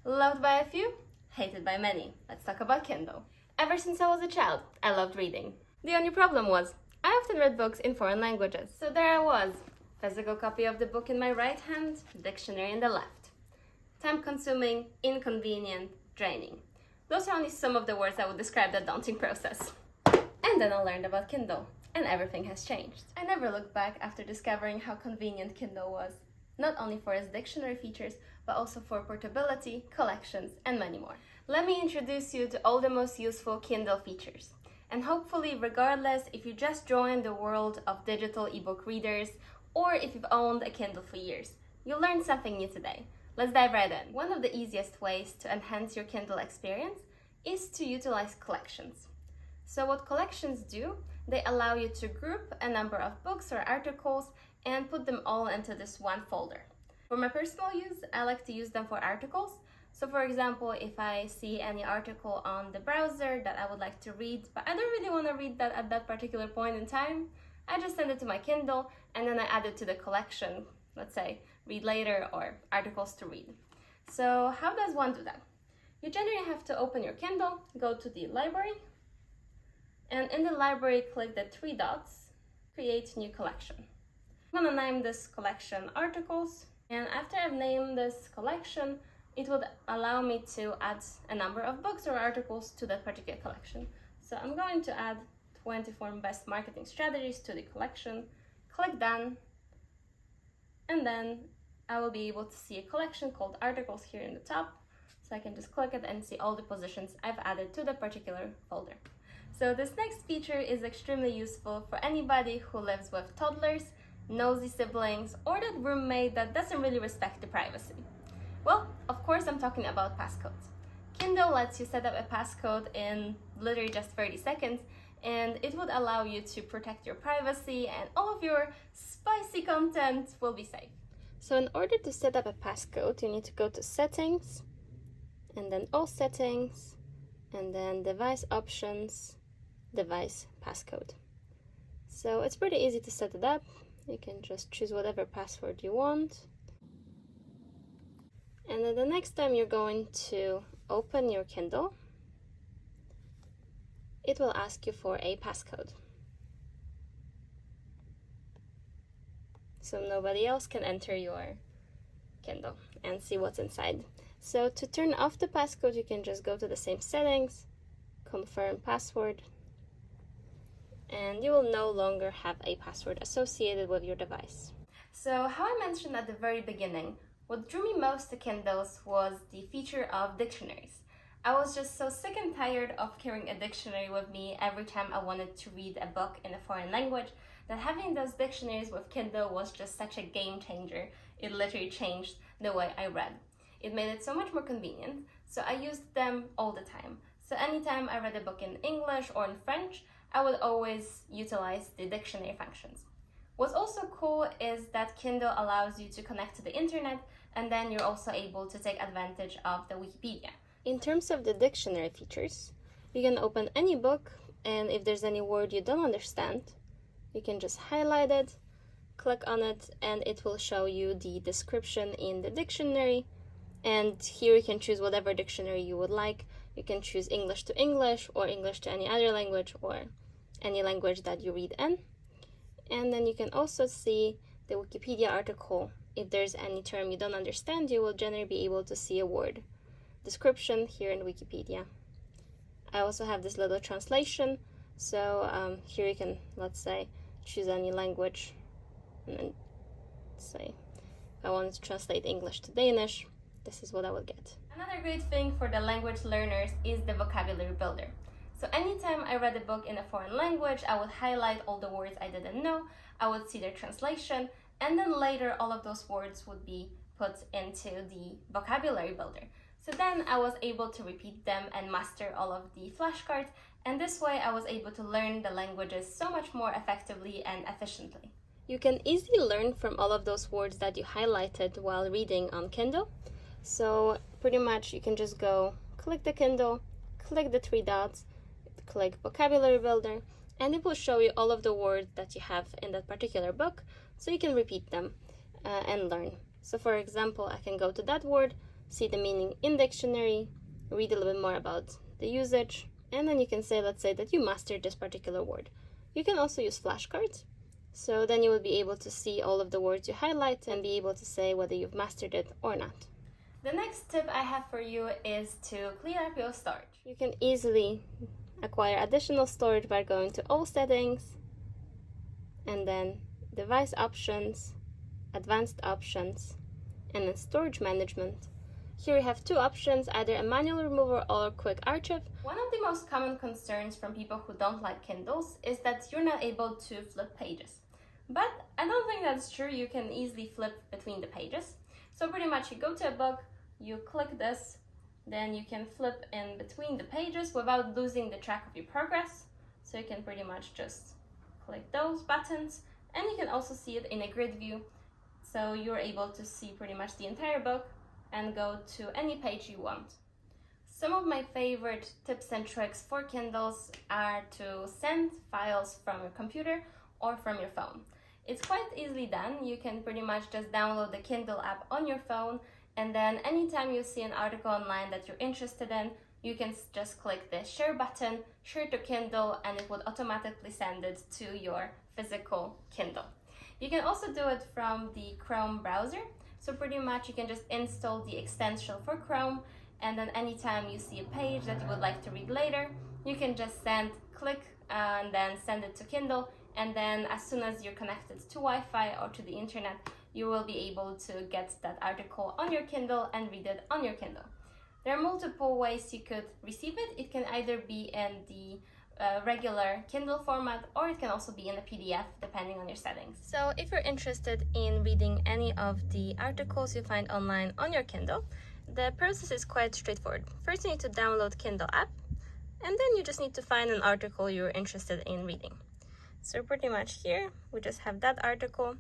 Loved by a few, hated by many. Let's talk about Kindle. Ever since I was a child, I loved reading. The only problem was, I often read books in foreign languages. So there I was, physical copy of the book in my right hand, dictionary in the left. Time-consuming, inconvenient, draining. Those are only some of the words that would describe that daunting process. And then I learned about Kindle, and everything has changed. I never looked back after discovering how convenient Kindle was, not only for its dictionary features, but also for portability, collections, and many more. Let me introduce you to all the most useful Kindle features. And hopefully, regardless if you just joined the world of digital ebook readers, or if you've owned a Kindle for years, you'll learn something new today. Let's dive right in. One of the easiest ways to enhance your Kindle experience is to utilize collections. So what collections do, they allow you to group a number of books or articles and put them all into this one folder. For my personal use, I like to use them for articles. So for example, if I see any article on the browser that I would like to read, but I don't really want to read that at that particular point in time, I just send it to my Kindle and then I add it to the collection, let's say read later or articles to read. So how does one do that? You generally have to open your Kindle, go to the library, and in the library click the three dots, create new collection. I'm gonna name this collection articles, and after I've named this collection, it would allow me to add a number of books or articles to that particular collection. So I'm going to add 24 best marketing strategies to the collection, click done, and then I will be able to see a collection called articles here in the top. So I can just click it and see all the positions I've added to the particular folder. So this next feature is extremely useful for anybody who lives with toddlers, nosy siblings, or that roommate that doesn't really respect the privacy. Well, of course I'm talking about passcodes. Kindle lets you set up a passcode in literally just 30 seconds, and it would allow you to protect your privacy and all of your spicy content will be safe. So in order to set up a passcode, you need to go to Settings, and then All Settings, and then Device Options, Device Passcode. So it's pretty easy to set it up. You can just choose whatever password you want. And then the next time you're going to open your Kindle, it will ask you for a passcode. So nobody else can enter your Kindle and see what's inside. So to turn off the passcode, you can just go to the same settings, confirm password, and you will no longer have a password associated with your device. So how I mentioned at the very beginning, what drew me most to Kindles was the feature of dictionaries. I was just so sick and tired of carrying a dictionary with me every time I wanted to read a book in a foreign language that having those dictionaries with Kindle was just such a game changer. It literally changed the way I read. It made it so much more convenient, so I used them all the time. So anytime I read a book in English or in French, I would always utilize the dictionary functions. What's also cool is that Kindle allows you to connect to the internet, and then you're also able to take advantage of the Wikipedia. In terms of the dictionary features, you can open any book, and if there's any word you don't understand, you can just highlight it, click on it, and it will show you the description in the dictionary. And here you can choose whatever dictionary you would like. You can choose English to English, or English to any other language, or any language that you read in. And then you can also see the Wikipedia article. If there's any term you don't understand, you will generally be able to see a word description here in Wikipedia. I also have this little translation. So here you can, let's say, choose any language. And then say, if I wanted to translate English to Danish, this is what I would get. Another great thing for the language learners is the vocabulary builder. So anytime I read a book in a foreign language, I would highlight all the words I didn't know, I would see their translation, and then later all of those words would be put into the vocabulary builder. So then I was able to repeat them and master all of the flashcards, and this way I was able to learn the languages so much more effectively and efficiently. You can easily learn from all of those words that you highlighted while reading on Kindle. So pretty much you can just go click the Kindle, click the three dots, click vocabulary builder, and it will show you all of the words that you have in that particular book, so you can repeat them and learn. So for example, I can go to that word, see the meaning in dictionary, read a little bit more about the usage, and then you can say, let's say that you mastered this particular word. You can also use flashcards, so then you will be able to see all of the words you highlight and be able to say whether you've mastered it or not. The next tip I have for you is to clean up your storage. You can easily acquire additional storage by going to All Settings, and then Device Options, Advanced Options, and then Storage Management. Here you have two options, either a manual remover or quick archive. One of the most common concerns from people who don't like Kindles is that you're not able to flip pages. But I don't think that's true. You can easily flip between the pages. So pretty much you go to a book, you click this, then you can flip in between the pages without losing the track of your progress. So you can pretty much just click those buttons, and you can also see it in a grid view. So you're able to see pretty much the entire book and go to any page you want. Some of my favorite tips and tricks for Kindles are to send files from your computer or from your phone. It's quite easily done. You can pretty much just download the Kindle app on your phone, and then anytime you see an article online that you're interested in, you can just click the share button, share to Kindle, and it would automatically send it to your physical Kindle. You can also do it from the Chrome browser. So pretty much you can just install the extension for Chrome, and then anytime you see a page that you would like to read later, you can just click and then send it to Kindle, and then as soon as you're connected to Wi-Fi or to the internet, you will be able to get that article on your Kindle and read it on your Kindle. There are multiple ways you could receive it. It can either be in the regular Kindle format, or it can also be in a PDF depending on your settings. So if you're interested in reading any of the articles you find online on your Kindle, the process is quite straightforward. First you need to download Kindle app, and then you just need to find an article you're interested in reading. So pretty much here we just have that article,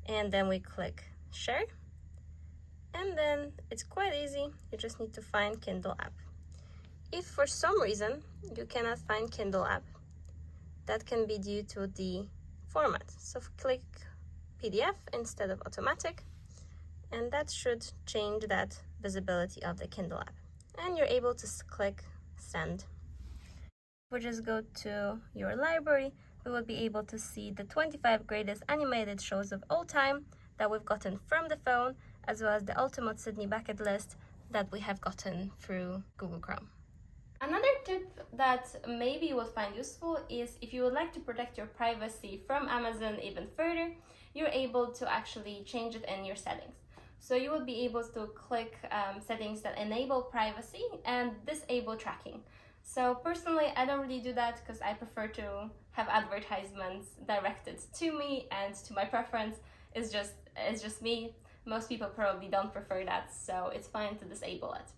and then we click share, and then it's quite easy. You just need to find Kindle app. If for some reason you cannot find Kindle app, that can be due to the format. So click PDF instead of automatic, and that should change that visibility of the Kindle app. And you're able to click send. We just go to your library, we will be able to see the 25 greatest animated shows of all time that we've gotten from the phone, as well as the ultimate Sydney bucket list that we have gotten through Google Chrome. Another tip that maybe you will find useful is if you would like to protect your privacy from Amazon even further, you're able to actually change it in your settings. So you will be able to click settings that enable privacy and disable tracking. So personally, I don't really do that because I prefer to have advertisements directed to me and to my preference. It's just me. Most people probably don't prefer that, so it's fine to disable it.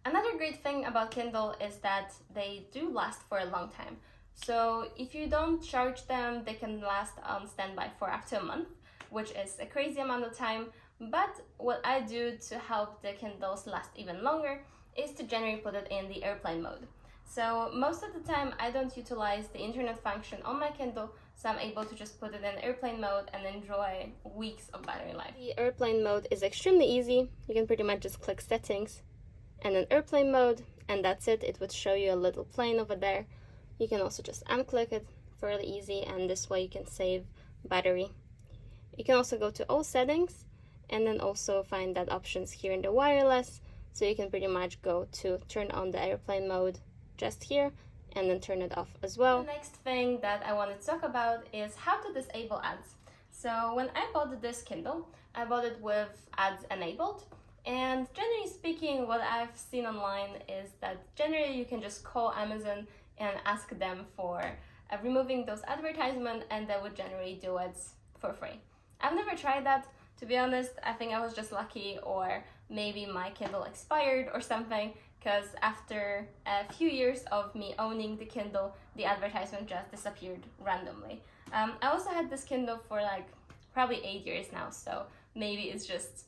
Another great thing about Kindle is that they do last for a long time. So if you don't charge them, they can last on standby for up to a month, which is a crazy amount of time. But what I do to help the Kindles last even longer is to generally put it in the airplane mode. So most of the time I don't utilize the internet function on my Kindle, so I'm able to just put it in airplane mode and enjoy weeks of battery life. The airplane mode is extremely easy. You can pretty much just click settings and then airplane mode, and that's it. It would show you a little plane over there. You can also just unclick it, fairly easy, and this way you can save battery. You can also go to all settings and then also find that options here in the wireless, so you can pretty much go to turn on the airplane mode just here and then turn it off as well. The next thing that I want to talk about is how to disable ads. So when I bought this Kindle, I bought it with ads enabled. And generally speaking, what I've seen online is that generally you can just call Amazon and ask them for removing those advertisements, and they would generally do it for free. I've never tried that, to be honest. I think I was just lucky, or maybe my Kindle expired or something, because after a few years of me owning the Kindle, the advertisement just disappeared randomly. I also had this Kindle for like probably 8 years now, so maybe it's just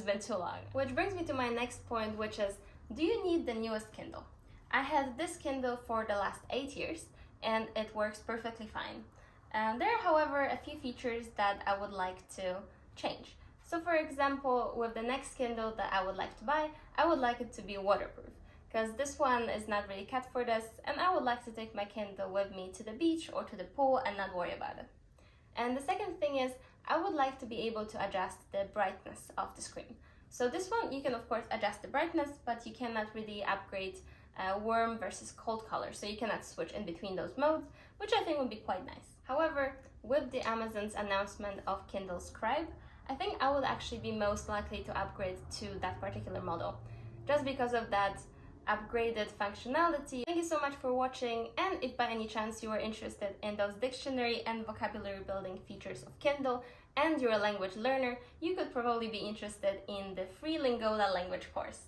been too long. Which brings me to my next point, which is, do you need the newest Kindle? I had this Kindle for the last 8 years and it works perfectly fine. There are, however, a few features that I would like to change. So for example, with the next Kindle that I would like to buy, I would like it to be waterproof, because this one is not really cut for this, and I would like to take my Kindle with me to the beach or to the pool and not worry about it. And the second thing is, I would like to be able to adjust the brightness of the screen. So this one, you can of course adjust the brightness, but you cannot really upgrade warm versus cold color, so you cannot switch in between those modes, which I think would be quite nice. However, with the Amazon's announcement of Kindle Scribe, I think I would actually be most likely to upgrade to that particular model, just because of that upgraded functionality. Thank you so much for watching, and if by any chance you are interested in those dictionary and vocabulary building features of Kindle and you're a language learner, you could probably be interested in the free Lingola language course.